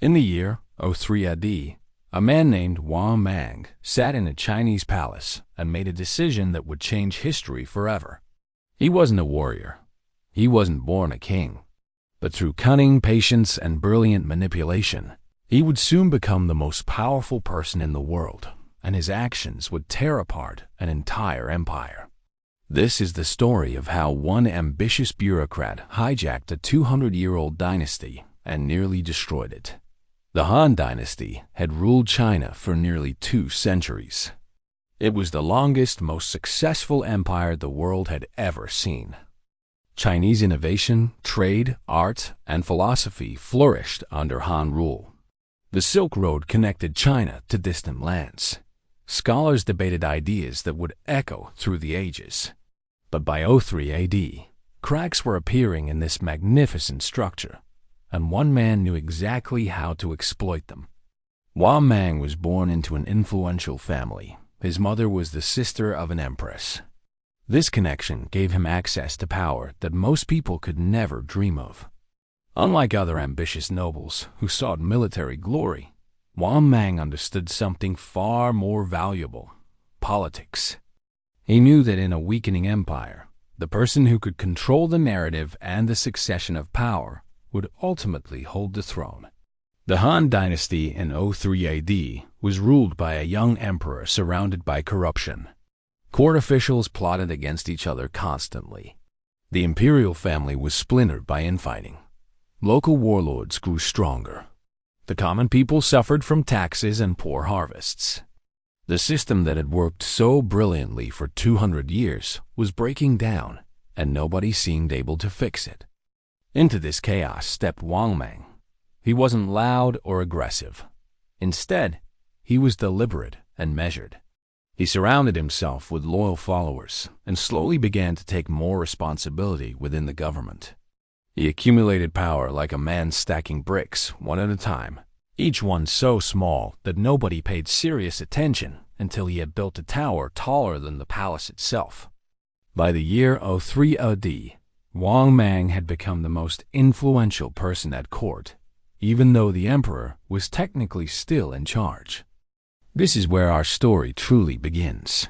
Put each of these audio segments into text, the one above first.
In the year 03 AD, a man named Wang Mang sat in a Chinese palace and made a decision that would change history forever. He wasn't a warrior. He wasn't born a king. But through cunning, patience, and brilliant manipulation, he would soon become the most powerful person in the world, and his actions would tear apart an entire empire. This is the story of how one ambitious bureaucrat hijacked a 200-year-old dynasty and nearly destroyed it. The Han Dynasty had ruled China for nearly 2 centuries. It was the longest, most successful empire the world had ever seen. Chinese innovation, trade, art, and philosophy flourished under Han rule. The Silk Road connected China to distant lands. Scholars debated ideas that would echo through the ages. But by 03 AD, cracks were appearing in this magnificent structure, and one man knew exactly how to exploit them. Wang Mang was born into an influential family. His mother was the sister of an empress. This connection gave him access to power that most people could never dream of. Unlike other ambitious nobles who sought military glory, Wang Mang understood something far more valuable: politics. He knew that in a weakening empire, the person who could control the narrative and the succession of power would ultimately hold the throne. The Han Dynasty in 03 AD was ruled by a young emperor surrounded by corruption. Court officials plotted against each other constantly. The imperial family was splintered by infighting. Local warlords grew stronger. The common people suffered from taxes and poor harvests. The system that had worked so brilliantly for 200 years was breaking down, and nobody seemed able to fix it. Into this chaos stepped Wang Mang. He wasn't loud or aggressive. Instead, he was deliberate and measured. He surrounded himself with loyal followers and slowly began to take more responsibility within the government. He accumulated power like a man stacking bricks, one at a time, each one so small that nobody paid serious attention until he had built a tower taller than the palace itself. By the year 03 AD, Wang Mang had become the most influential person at court, even though the emperor was technically still in charge. This is where our story truly begins.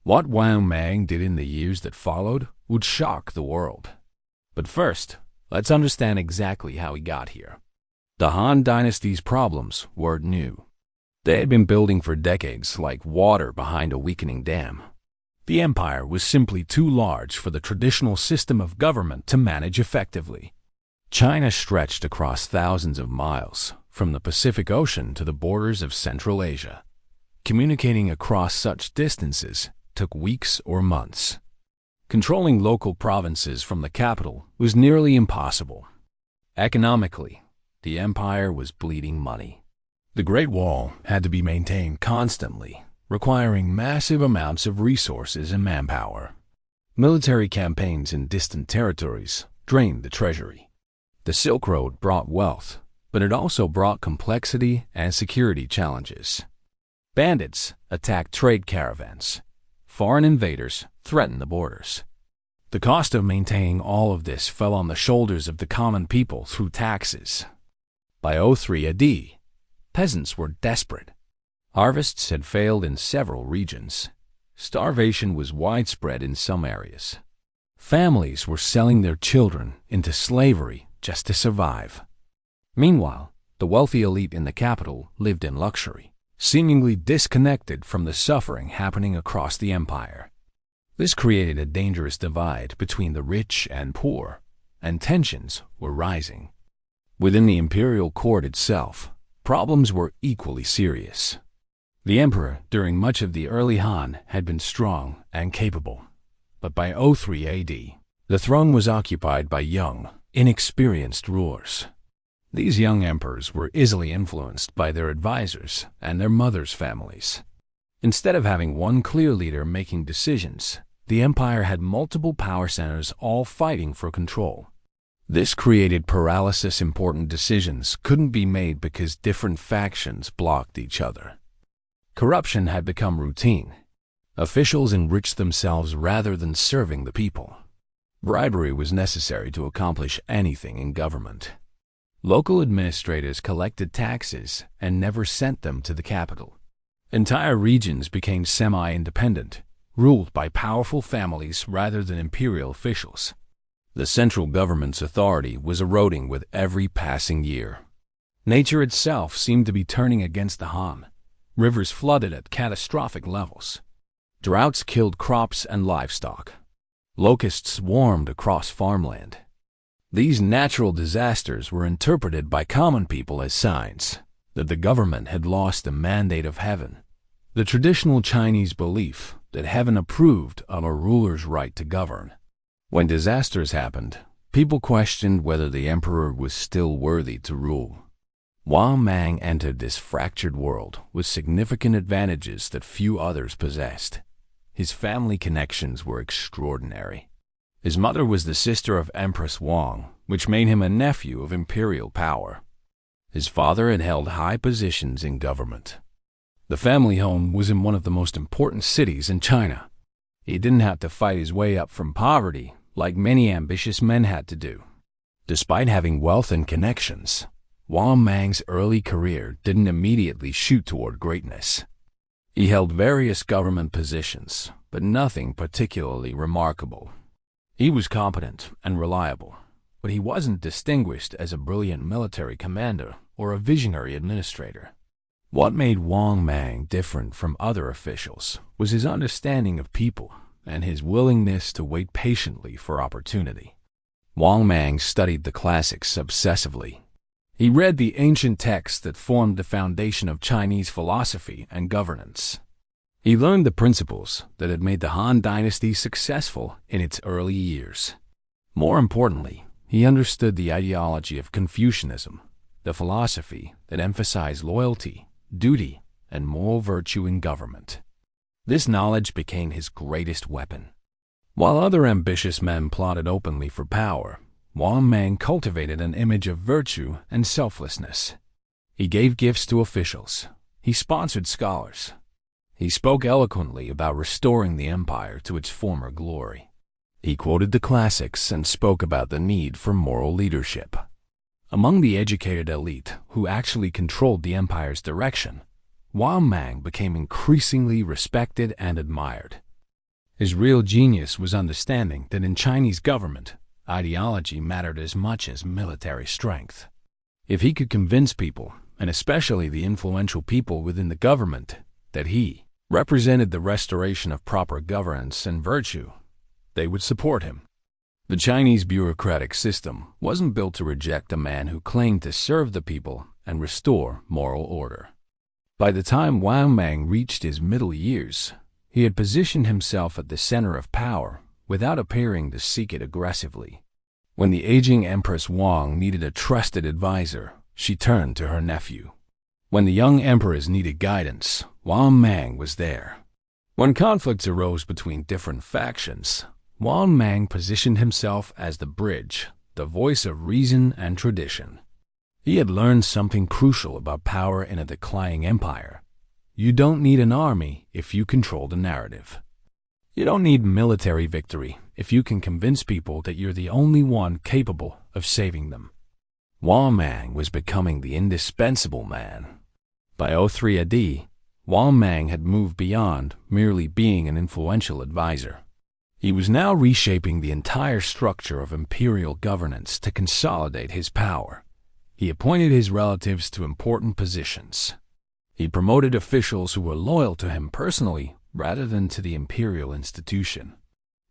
What Wang Mang did in the years that followed would shock the world. But first, let's understand exactly how he got here. The Han Dynasty's problems weren't new. They had been building for decades like water behind a weakening dam. The empire was simply too large for the traditional system of government to manage effectively. China stretched across thousands of miles, from the Pacific Ocean to the borders of Central Asia. Communicating across such distances took weeks or months. Controlling local provinces from the capital was nearly impossible. Economically, the empire was bleeding money. The Great Wall had to be maintained constantly, requiring massive amounts of resources and manpower. Military campaigns in distant territories drained the treasury. The Silk Road brought wealth, but it also brought complexity and security challenges. Bandits attacked trade caravans. Foreign invaders threatened the borders. The cost of maintaining all of this fell on the shoulders of the common people through taxes. By 03 AD, peasants were desperate. Harvests had failed in several regions. Starvation was widespread in some areas. Families were selling their children into slavery just to survive. Meanwhile, the wealthy elite in the capital lived in luxury, seemingly disconnected from the suffering happening across the empire. This created a dangerous divide between the rich and poor, and tensions were rising. Within the imperial court itself, problems were equally serious. The emperor, during much of the early Han, had been strong and capable. But by 03 AD, the throne was occupied by young, inexperienced rulers. These young emperors were easily influenced by their advisors and their mothers' families. Instead of having one clear leader making decisions, the empire had multiple power centers all fighting for control. This created paralysis. Important decisions couldn't be made because different factions blocked each other. Corruption had become routine. Officials enriched themselves rather than serving the people. Bribery was necessary to accomplish anything in government. Local administrators collected taxes and never sent them to the capital. Entire regions became semi-independent, ruled by powerful families rather than imperial officials. The central government's authority was eroding with every passing year. Nature itself seemed to be turning against the Han. Rivers flooded at catastrophic levels. Droughts killed crops and livestock. Locusts swarmed across farmland. These natural disasters were interpreted by common people as signs that the government had lost the mandate of heaven. The traditional Chinese belief that heaven approved of a ruler's right to govern. When disasters happened, people questioned whether the emperor was still worthy to rule. Wang Mang entered this fractured world with significant advantages that few others possessed. His family connections were extraordinary. His mother was the sister of Empress Wang, which made him a nephew of imperial power. His father had held high positions in government. The family home was in one of the most important cities in China. He didn't have to fight his way up from poverty like many ambitious men had to do. Despite having wealth and connections, Wang Mang's early career didn't immediately shoot toward greatness. He held various government positions, but nothing particularly remarkable. He was competent and reliable, but he wasn't distinguished as a brilliant military commander or a visionary administrator. What made Wang Mang different from other officials was his understanding of people and his willingness to wait patiently for opportunity. Wang Mang studied the classics obsessively. He read the ancient texts that formed the foundation of Chinese philosophy and governance. He learned the principles that had made the Han Dynasty successful in its early years. More importantly, he understood the ideology of Confucianism, the philosophy that emphasized loyalty, duty, and moral virtue in government. This knowledge became his greatest weapon. While other ambitious men plotted openly for power, Wang Mang cultivated an image of virtue and selflessness. He gave gifts to officials. He sponsored scholars. He spoke eloquently about restoring the empire to its former glory. He quoted the classics and spoke about the need for moral leadership. Among the educated elite who actually controlled the empire's direction, Wang Mang became increasingly respected and admired. His real genius was understanding that in Chinese government, ideology mattered as much as military strength. If he could convince people, and especially the influential people within the government, that he represented the restoration of proper governance and virtue, they would support him. The Chinese bureaucratic system wasn't built to reject a man who claimed to serve the people and restore moral order. By the time Wang Mang reached his middle years, he had positioned himself at the center of power without appearing to seek it aggressively. When the aging Empress Wang needed a trusted advisor, she turned to her nephew. When the young emperors needed guidance, Wang Mang was there. When conflicts arose between different factions, Wang Mang positioned himself as the bridge, the voice of reason and tradition. He had learned something crucial about power in a declining empire. You don't need an army if you control the narrative. You don't need military victory if you can convince people that you're the only one capable of saving them. Wang Mang was becoming the indispensable man. By 03 AD, Wang Mang had moved beyond merely being an influential advisor. He was now reshaping the entire structure of imperial governance to consolidate his power. He appointed his relatives to important positions. He promoted officials who were loyal to him personally rather than to the imperial institution.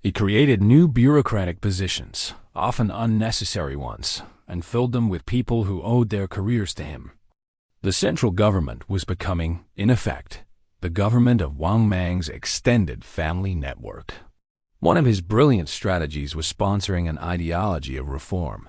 He created new bureaucratic positions, often unnecessary ones, and filled them with people who owed their careers to him. The central government was becoming, in effect, the government of Wang Mang's extended family network. One of his brilliant strategies was sponsoring an ideology of reform.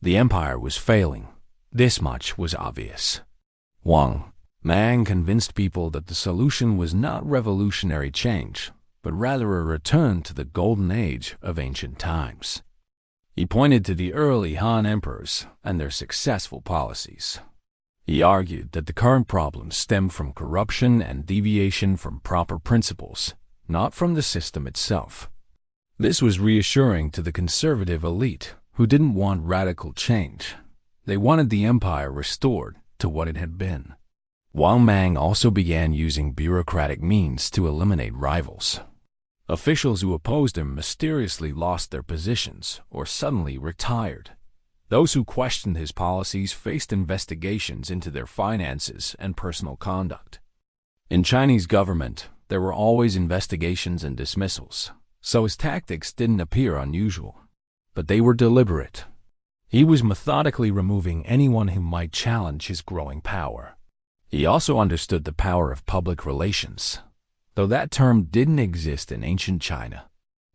The empire was failing. This much was obvious. Wang Mang convinced people that the solution was not revolutionary change, but rather a return to the golden age of ancient times. He pointed to the early Han emperors and their successful policies. He argued that the current problems stemmed from corruption and deviation from proper principles, not from the system itself. This was reassuring to the conservative elite who didn't want radical change. They wanted the empire restored to what it had been. Wang Mang also began using bureaucratic means to eliminate rivals. Officials who opposed him mysteriously lost their positions or suddenly retired. Those who questioned his policies faced investigations into their finances and personal conduct. In Chinese government, there were always investigations and dismissals, so his tactics didn't appear unusual. But they were deliberate. He was methodically removing anyone who might challenge his growing power. He also understood the power of public relations, though that term didn't exist in ancient China.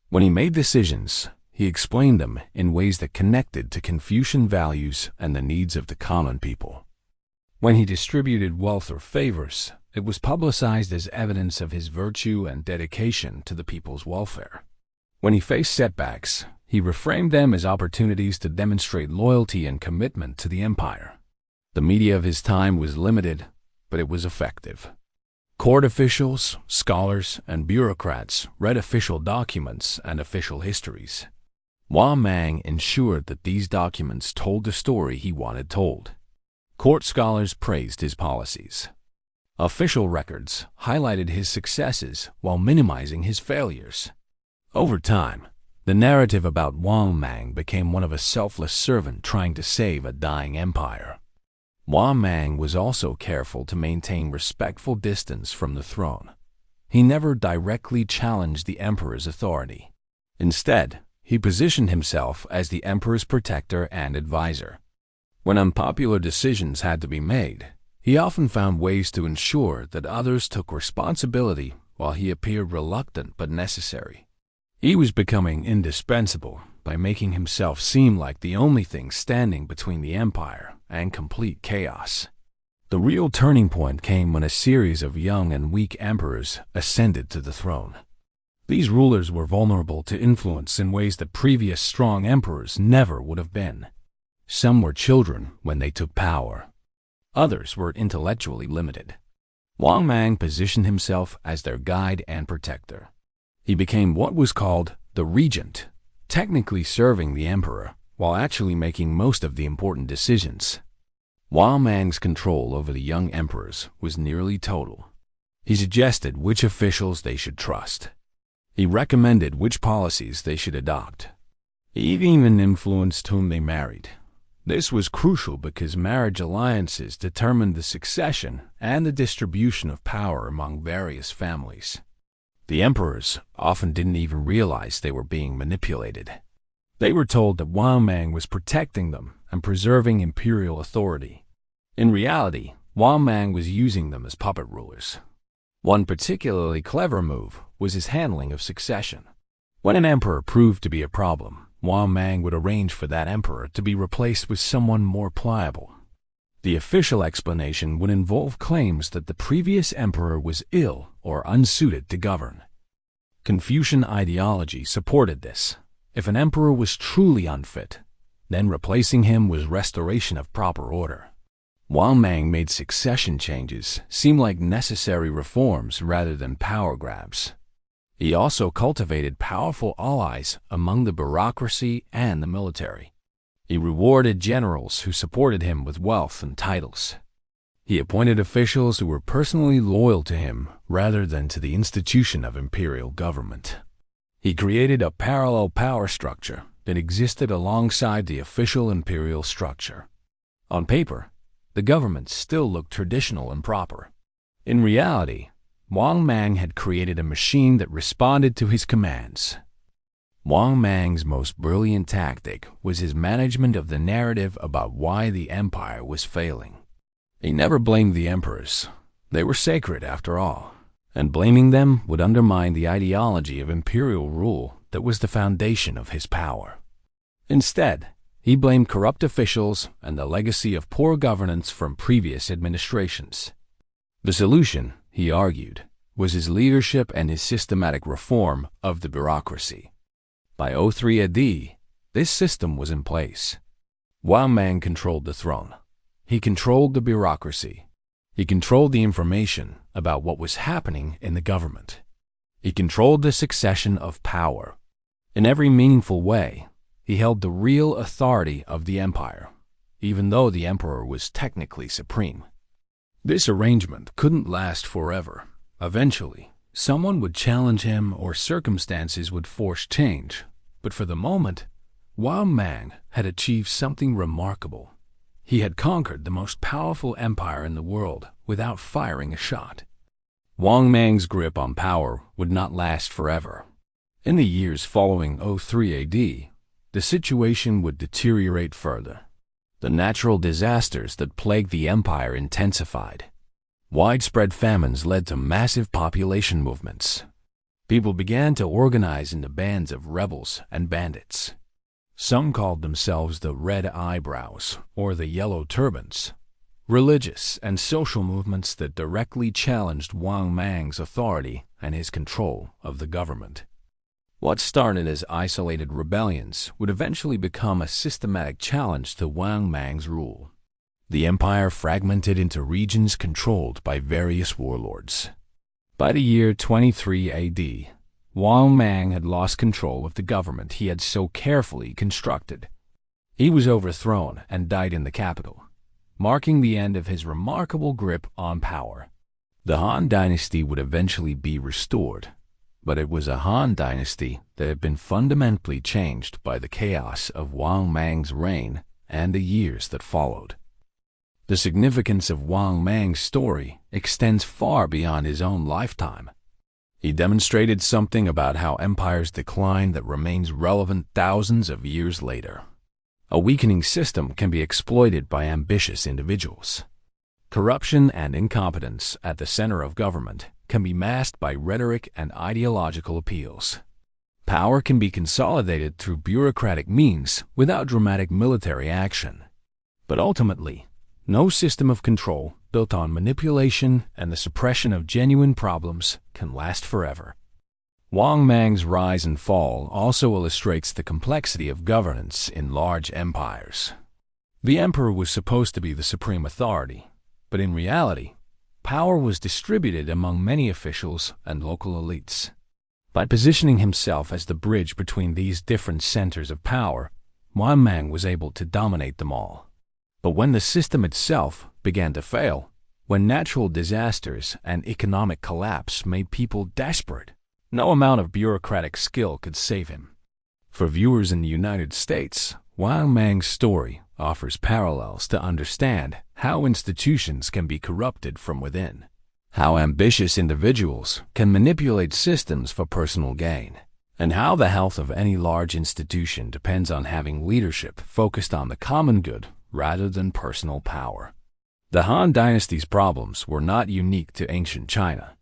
When he made decisions, he explained them in ways that connected to Confucian values and the needs of the common people. When he distributed wealth or favors, it was publicized as evidence of his virtue and dedication to the people's welfare. When he faced setbacks, he reframed them as opportunities to demonstrate loyalty and commitment to the empire. The media of his time was limited, but it was effective. Court officials, scholars, and bureaucrats read official documents and official histories. Wang Mang ensured that these documents told the story he wanted told. Court scholars praised his policies. Official records highlighted his successes while minimizing his failures. Over time, the narrative about Wang Mang became one of a selfless servant trying to save a dying empire. Wang Mang was also careful to maintain respectful distance from the throne. He never directly challenged the emperor's authority. Instead, he positioned himself as the emperor's protector and advisor. When unpopular decisions had to be made, he often found ways to ensure that others took responsibility while he appeared reluctant but necessary. He was becoming indispensable by making himself seem like the only thing standing between the empire and complete chaos. The real turning point came when a series of young and weak emperors ascended to the throne. These rulers were vulnerable to influence in ways that previous strong emperors never would have been. Some were children when they took power. Others were intellectually limited. Wang Mang positioned himself as their guide and protector. He became what was called the regent, technically serving the emperor, while actually making most of the important decisions. Wang Mang's control over the young emperors was nearly total. He suggested which officials they should trust. He recommended which policies they should adopt. He even influenced whom they married. This was crucial because marriage alliances determined the succession and the distribution of power among various families. The emperors often didn't even realize they were being manipulated. They were told that Wang Mang was protecting them and preserving imperial authority. In reality, Wang Mang was using them as puppet rulers. One particularly clever move was his handling of succession. When an emperor proved to be a problem, Wang Mang would arrange for that emperor to be replaced with someone more pliable. The official explanation would involve claims that the previous emperor was ill or unsuited to govern. Confucian ideology supported this. If an emperor was truly unfit, then replacing him was restoration of proper order. Wang Mang made succession changes seem like necessary reforms rather than power grabs. He also cultivated powerful allies among the bureaucracy and the military. He rewarded generals who supported him with wealth and titles. He appointed officials who were personally loyal to him rather than to the institution of imperial government. He created a parallel power structure that existed alongside the official imperial structure. On paper, the government still looked traditional and proper. In reality, Wang Mang had created a machine that responded to his commands. Wang Mang's most brilliant tactic was his management of the narrative about why the empire was failing. He never blamed the emperors. They were sacred after all, and blaming them would undermine the ideology of imperial rule that was the foundation of his power. Instead, he blamed corrupt officials and the legacy of poor governance from previous administrations. The solution, he argued, was his leadership and his systematic reform of the bureaucracy. By 03 AD, this system was in place. Wang Mang controlled the throne. He controlled the bureaucracy. He controlled the information about what was happening in the government. He controlled the succession of power. In every meaningful way, he held the real authority of the empire. even though the emperor was technically supreme. This arrangement couldn't last forever. Eventually, someone would challenge him or circumstances would force change. But for the moment, Wang Mang had achieved something remarkable. He had conquered the most powerful empire in the world without firing a shot. Wang Mang's grip on power would not last forever. In the years following 03 AD, the situation would deteriorate further. The natural disasters that plagued the empire intensified. Widespread famines led to massive population movements. People began to organize into bands of rebels and bandits. Some called themselves the Red Eyebrows or the Yellow Turbans. Religious and social movements that directly challenged Wang Mang's authority and his control of the government. What started as isolated rebellions would eventually become a systematic challenge to Wang Mang's rule. The empire fragmented into regions controlled by various warlords. By the year 23 AD, Wang Mang had lost control of the government he had so carefully constructed. He was overthrown and died in the capital, marking the end of his remarkable grip on power. The Han Dynasty would eventually be restored, but it was a Han Dynasty that had been fundamentally changed by the chaos of Wang Mang's reign and the years that followed. The significance of Wang Mang's story extends far beyond his own lifetime. He demonstrated something about how empires decline that remains relevant thousands of years later. A weakening system can be exploited by ambitious individuals. Corruption and incompetence at the center of government can be masked by rhetoric and ideological appeals. Power can be consolidated through bureaucratic means without dramatic military action. But ultimately, no system of control built on manipulation and the suppression of genuine problems can last forever. Wang Mang's rise and fall also illustrates the complexity of governance in large empires. The emperor was supposed to be the supreme authority, but in reality, power was distributed among many officials and local elites. By positioning himself as the bridge between these different centers of power, Wang Mang was able to dominate them all. But when the system itself began to fail, when natural disasters and economic collapse made people desperate, no amount of bureaucratic skill could save him. For viewers in the United States, Wang Mang's story offers parallels to understand how institutions can be corrupted from within, how ambitious individuals can manipulate systems for personal gain, and how the health of any large institution depends on having leadership focused on the common good rather than personal power. The Han Dynasty's problems were not unique to ancient China.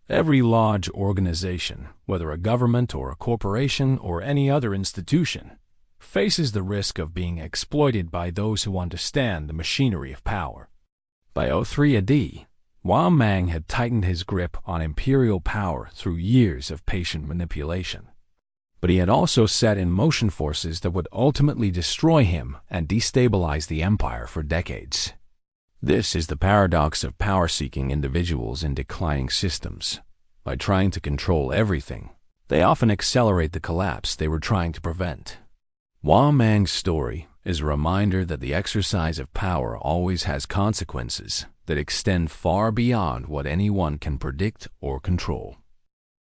Every large organization, whether a government or a corporation or any other institution, faces the risk of being exploited by those who understand the machinery of power. By 03 AD, Wang Mang had tightened his grip on imperial power through years of patient manipulation. But he had also set in motion forces that would ultimately destroy him and destabilize the empire for decades. This is the paradox of power-seeking individuals in declining systems. By trying to control everything, they often accelerate the collapse they were trying to prevent. Wang Mang's story is a reminder that the exercise of power always has consequences that extend far beyond what anyone can predict or control.